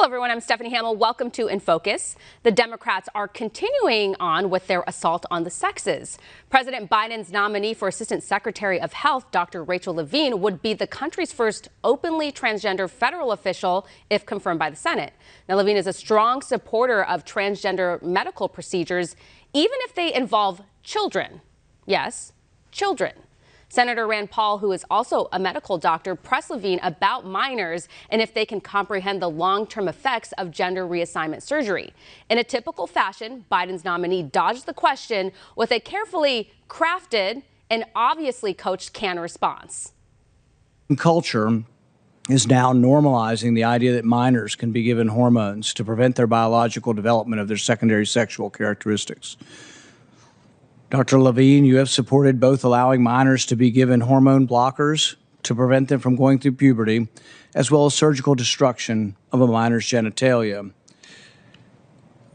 Hello, everyone. I'm Stephanie Hamill. Welcome to In Focus. The Democrats are continuing on with their assault on the sexes. President Biden's nominee for Assistant Secretary of Health, Dr. Rachel Levine, would be the country's first openly transgender federal official if confirmed by the Senate. Now, Levine is a strong supporter of transgender medical procedures, even if they involve children. Yes, children. Senator Rand Paul, who is also a medical doctor, pressed Levine about minors and if they can comprehend the long-term effects of gender reassignment surgery. In a typical fashion, Biden's nominee dodged the question with a carefully crafted and obviously coached canned response. Culture is now normalizing the idea that minors can be given hormones to prevent their biological development of their secondary sexual characteristics. Dr. Levine, you have supported both allowing minors to be given hormone blockers to prevent them from going through puberty, as well as surgical destruction of a minor's genitalia.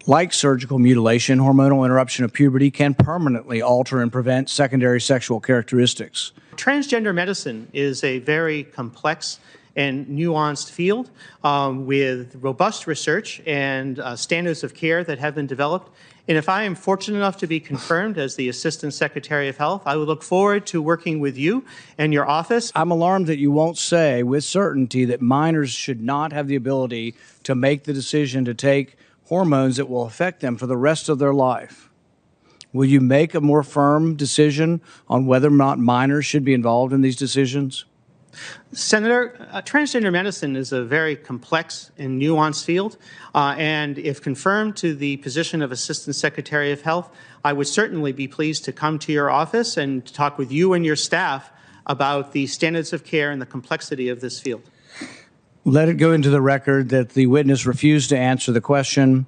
Like surgical mutilation, hormonal interruption of puberty can permanently alter and prevent secondary sexual characteristics. Transgender medicine is a very complex and nuanced field with robust research and standards of care that have been developed. And if I am fortunate enough to be confirmed as the Assistant Secretary of Health, I would look forward to working with you and your office. I'm alarmed that you won't say with certainty that minors should not have the ability to make the decision to take hormones that will affect them for the rest of their life. Will you make a more firm decision on whether or not minors should be involved in these decisions? Senator, transgender medicine is a very complex and nuanced field, and if confirmed to the position of Assistant Secretary of Health, I would certainly be pleased to come to your office and to talk with you and your staff about the standards of care and the complexity of this field. Let it go into the record that the witness refused to answer the question.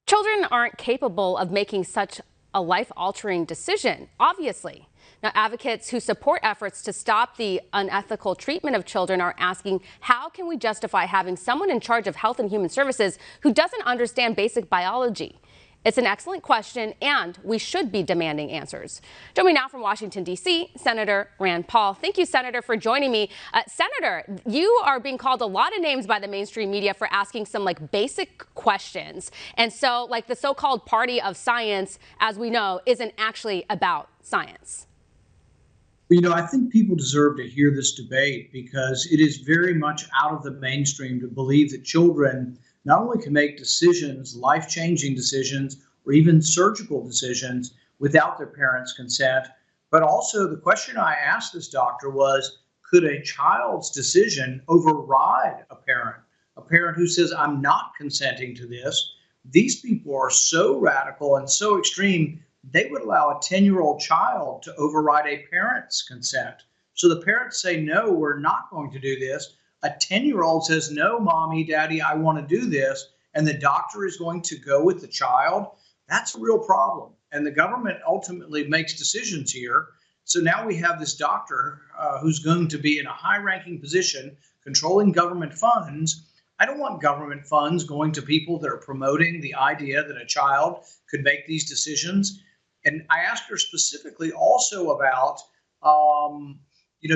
Children aren't capable of making such a life-altering decision, obviously. Now, advocates who support efforts to stop the unethical treatment of children are asking, how can we justify having someone in charge of Health and Human Services who doesn't understand basic biology? It's an excellent question, and we should be demanding answers. Join me now from Washington, D.C., Senator Rand Paul. Thank you, Senator, for joining me. Senator, you are being called a lot of names by the mainstream media for asking some basic questions. And so the so-called party of science, as we know, isn't actually about science. I think people deserve to hear this debate because it is very much out of the mainstream to believe that children not only can make decisions, life-changing decisions, or even surgical decisions without their parents' consent, but also the question I asked this doctor was, could a child's decision override a parent who says, I'm not consenting to this? These people are so radical and so extreme, they would allow a 10-year-old child to override a parent's consent. So the parents say, no, we're not going to do this. A 10-year-old says, no, mommy, daddy, I want to do this. And the doctor is going to go with the child. That's a real problem. And the government ultimately makes decisions here. So now we have this doctor who's going to be in a high-ranking position controlling government funds. I don't want government funds going to people that are promoting the idea that a child could make these decisions. And I asked her specifically also about,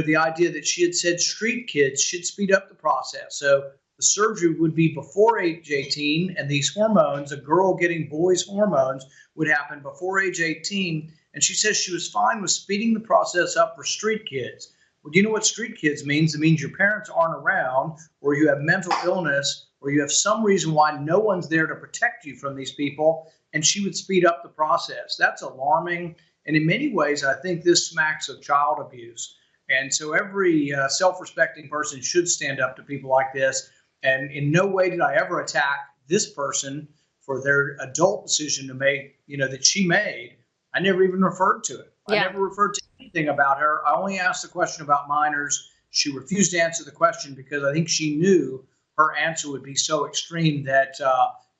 the idea that she had said street kids should speed up the process. So the surgery would be before age 18, and these hormones, a girl getting boys' hormones, would happen before age 18. And she says she was fine with speeding the process up for street kids. Well, do you know what street kids means? It means your parents aren't around, or you have mental illness, or you have some reason why no one's there to protect you from these people, and she would speed up the process. That's alarming. And in many ways, I think this smacks of child abuse. And so every self-respecting person should stand up to people like this. And in no way did I ever attack this person for their adult decision to make, that she made. I never even referred to it. Yeah. I never referred to anything about her. I only asked the question about minors. She refused to answer the question because I think she knew her answer would be so extreme that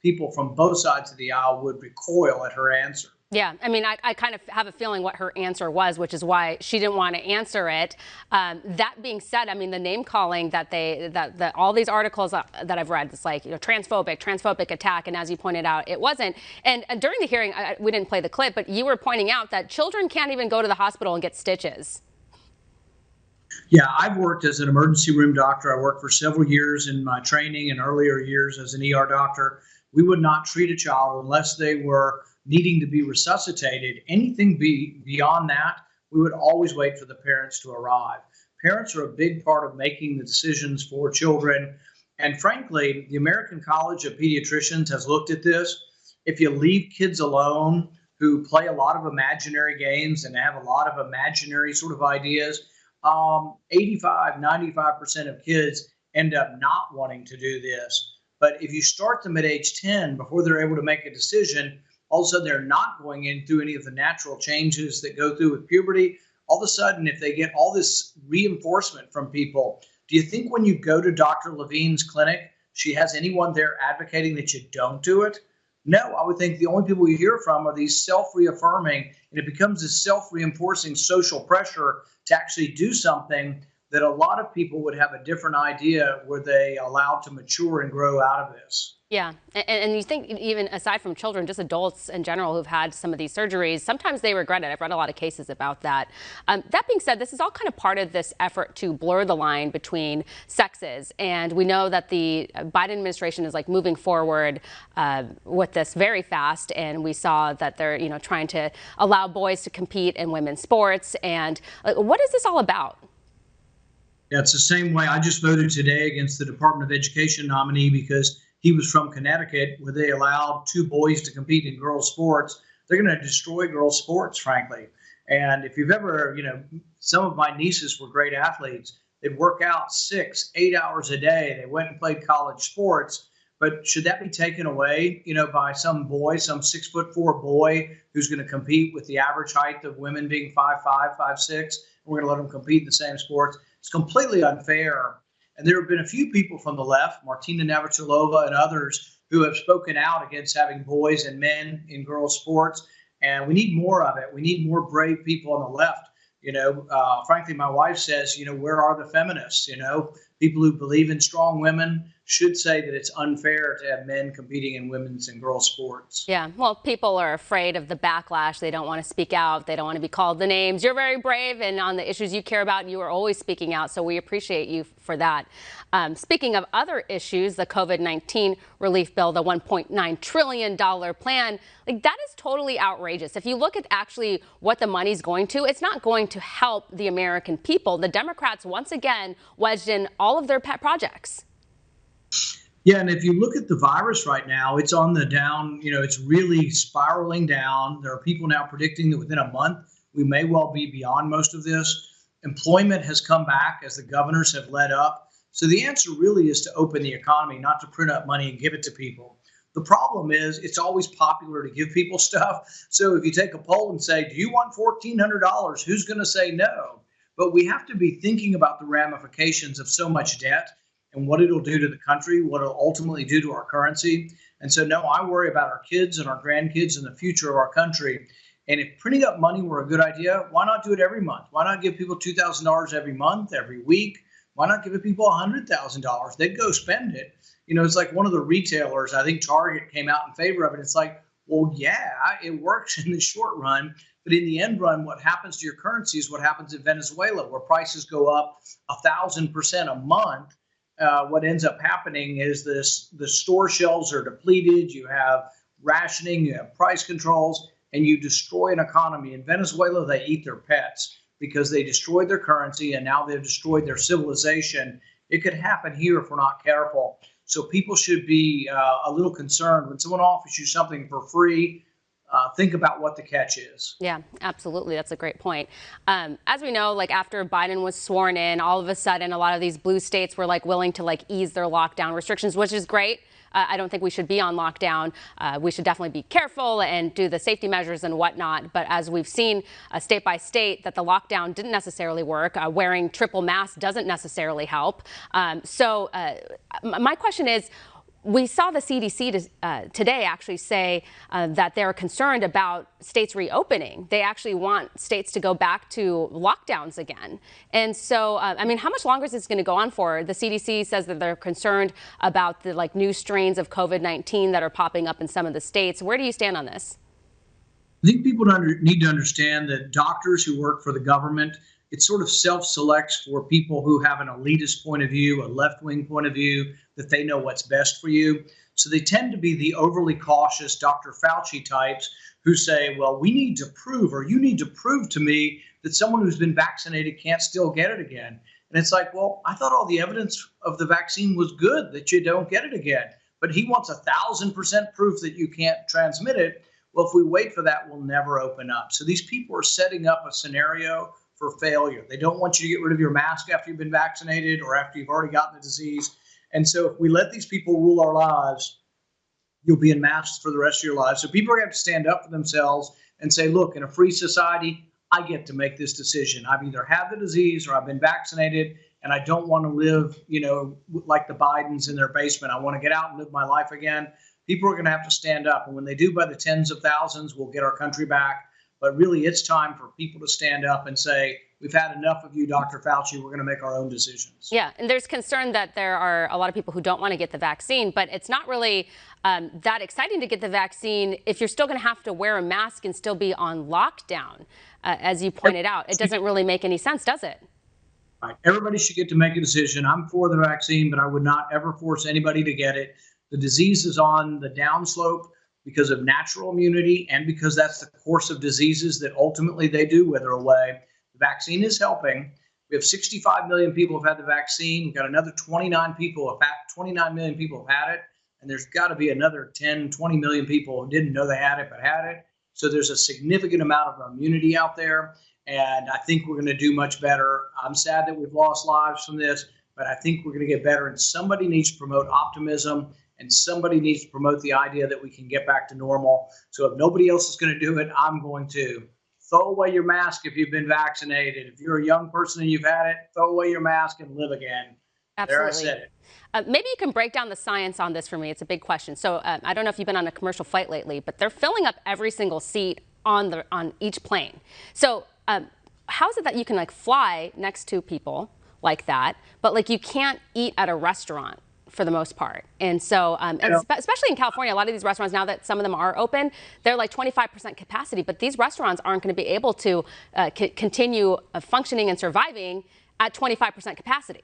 people from both sides of the aisle would recoil at her answer. Yeah, I kind of have a feeling what her answer was, which is why she didn't want to answer it. That being said, the name calling that all these articles that I've read, it's transphobic attack, and as you pointed out, it wasn't. And during the hearing, we didn't play the clip, but you were pointing out that children can't even go to the hospital and get stitches. Yeah, I've worked as an emergency room doctor. I worked for several years in my training and earlier years as an ER doctor. We would not treat a child unless they were needing to be resuscitated. Anything beyond that, we would always wait for the parents to arrive. Parents are a big part of making the decisions for children. And frankly, the American College of Pediatricians has looked at this. If you leave kids alone who play a lot of imaginary games and have a lot of imaginary sort of ideas, 85–95% of kids end up not wanting to do this. But if you start them at age 10 before they're able to make a decision, all of a sudden they're not going in through any of the natural changes that go through with puberty. All of a sudden, if they get all this reinforcement from people, do you think when you go to Dr. Levine's clinic, she has anyone there advocating that you don't do it? No, I would think the only people you hear from are these self-reaffirming, and it becomes this self-reinforcing social pressure to actually do something that a lot of people would have a different idea were they allowed to mature and grow out of this. Yeah, and you think even aside from children, just adults in general who've had some of these surgeries, sometimes they regret it. I've read a lot of cases about that. That being said, this is all kind of part of this effort to blur the line between sexes. And we know that the Biden administration is like moving forward with this very fast. And we saw that they're, trying to allow boys to compete in women's sports. And what is this all about? Yeah, it's the same way. I just voted today against the Department of Education nominee because he was from Connecticut, where they allowed 2 boys to compete in girls' sports. They're going to destroy girls' sports, frankly. And if you've ever, some of my nieces were great athletes. They'd work out 6–8 hours a day. They went and played college sports. But should that be taken away, by some boy, some 6'4" boy who's going to compete with the average height of women being 5'5", 5'6"? And we're going to let them compete in the same sports. It's completely unfair. And there have been a few people from the left, Martina Navratilova and others, who have spoken out against having boys and men in girls' sports. And we need more of it. We need more brave people on the left. Frankly, my wife says, where are the feminists? People who believe in strong women should say that it's unfair to have men competing in women's and girls' sports. Yeah, well, people are afraid of the backlash. They don't want to speak out. They don't want to be called the names. You're very brave, and on the issues you care about, you are always speaking out, so we appreciate you for that. Speaking of other issues, the COVID-19 relief bill, the $1.9 trillion plan, that is totally outrageous. If you look at actually what the money's going to, it's not going to help the American people. The Democrats, once again, wedged in all of their pet projects. Yeah, and if you look at the virus right now, it's on the down, it's really spiraling down. There are people now predicting that within a month, we may well be beyond most of this. Employment has come back as the governors have led up. So the answer really is to open the economy, not to print up money and give it to people. The problem is it's always popular to give people stuff. So if you take a poll and say, do you want $1,400? Who's going to say no? But we have to be thinking about the ramifications of so much debt and what it'll do to the country, what it'll ultimately do to our currency. And so, no, I worry about our kids and our grandkids and the future of our country. And if printing up money were a good idea, why not do it every month? Why not give people $2,000 every month, every week? Why not give people $100,000? They'd go spend it. It's like one of the retailers, I think Target came out in favor of it. It's like, well, yeah, it works in the short run. But in the end run, what happens to your currency is what happens in Venezuela, where prices go up 1,000% a month. What ends up happening is the store shelves are depleted. You have rationing, you have price controls, and you destroy an economy. In Venezuela, they eat their pets because they destroyed their currency, and now they've destroyed their civilization. It could happen here if we're not careful. So people should be a little concerned when someone offers you something for free. Think about what the catch is. Yeah, absolutely. That's a great point. As we know, after Biden was sworn in, all of a sudden, a lot of these blue states were willing to ease their lockdown restrictions, which is great. I don't think we should be on lockdown. We should definitely be careful and do the safety measures and whatnot. But as we've seen state by state that the lockdown didn't necessarily work, wearing triple masks doesn't necessarily help. So my question is, we saw the CDC today actually say that they're concerned about states reopening. They actually want states to go back to lockdowns again. And so, how much longer is this going to go on for? The CDC says that they're concerned about the new strains of COVID-19 that are popping up in some of the states. Where do you stand on this? I think people need to understand that doctors who work for the government, it sort of self-selects for people who have an elitist point of view, a left-wing point of view, that they know what's best for you. So they tend to be the overly cautious Dr. Fauci types who say, well, we need to prove, or you need to prove to me that someone who's been vaccinated can't still get it again. And it's like, well, I thought all the evidence of the vaccine was good, that you don't get it again. But he wants 1,000% proof that you can't transmit it. Well, if we wait for that, we'll never open up. So these people are setting up a scenario for failure. They don't want you to get rid of your mask after you've been vaccinated or after you've already gotten the disease. And so if we let these people rule our lives, you'll be in masks for the rest of your lives. So people are going to have to stand up for themselves and say, look, in a free society, I get to make this decision. I've either had the disease or I've been vaccinated, and I don't want to live, like the Bidens in their basement. I want to get out and live my life again. People are going to have to stand up. And when they do, by the tens of thousands, we'll get our country back. But really, it's time for people to stand up and say, we've had enough of you, Dr. Fauci. We're going to make our own decisions. Yeah, and there's concern that there are a lot of people who don't want to get the vaccine, but it's not really that exciting to get the vaccine if you're still going to have to wear a mask and still be on lockdown. As you pointed out, it doesn't really make any sense, does it? Right. Everybody should get to make a decision. I'm for the vaccine, but I would not ever force anybody to get it. The disease is on the downslope because of natural immunity and because that's the course of diseases that ultimately they do wither away. The vaccine is helping. We have 65 million people who have had the vaccine. We've got another 29 million people have had it. And there's got to be another 10, 20 million people who didn't know they had it, but had it. So there's a significant amount of immunity out there. And I think we're going to do much better. I'm sad that we've lost lives from this, but I think we're going to get better. And somebody needs to promote optimism, and somebody needs to promote the idea that we can get back to normal. So if nobody else is going to do it, I'm going to. Throw away your mask if you've been vaccinated. If you're a young person and you've had it, throw away your mask and live again. Absolutely. There, I said it. Maybe you can break down the science on this for me. It's a big question. So I don't know if you've been on a commercial flight lately, but they're filling up every single seat on each plane. So how is it that you can fly next to people like that, but you can't eat at a restaurant for the most part? And so, especially in California, a lot of these restaurants, now that some of them are open, they're 25% capacity, but these restaurants aren't going to be able to continue functioning and surviving at 25% capacity.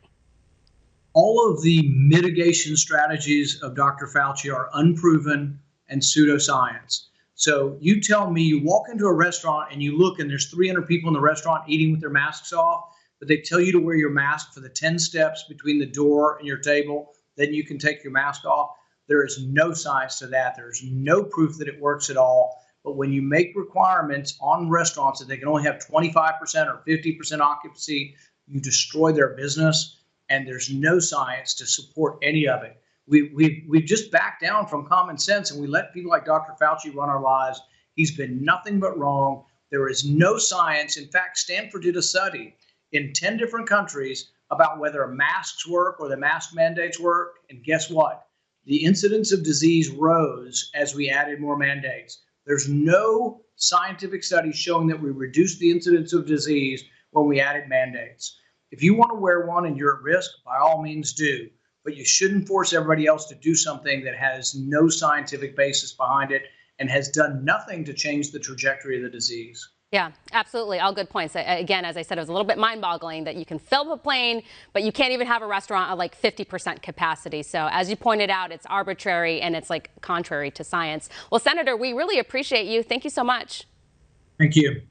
All of the mitigation strategies of Dr. Fauci are unproven and pseudoscience. So you tell me, you walk into a restaurant and you look and there's 300 people in the restaurant eating with their masks off, but they tell you to wear your mask for the 10 steps between the door and your table, then you can take your mask off. There is no science to that. There's no proof that it works at all. But when you make requirements on restaurants that they can only have 25% or 50% occupancy, you destroy their business. And there's no science to support any of it. We've just backed down from common sense, and we let people like Dr. Fauci run our lives. He's been nothing but wrong. There is no science. In fact, Stanford did a study in 10 different countries about whether masks work or the mask mandates work. And guess what? The incidence of disease rose as we added more mandates. There's no scientific study showing that we reduced the incidence of disease when we added mandates. If you want to wear one and you're at risk, by all means do. But you shouldn't force everybody else to do something that has no scientific basis behind it and has done nothing to change the trajectory of the disease. Yeah, absolutely. All good points. Again, as I said, it was a little bit mind-boggling that you can fill up a plane, but you can't even have a restaurant at 50% capacity. So as you pointed out, it's arbitrary and it's contrary to science. Well, Senator, we really appreciate you. Thank you so much. Thank you.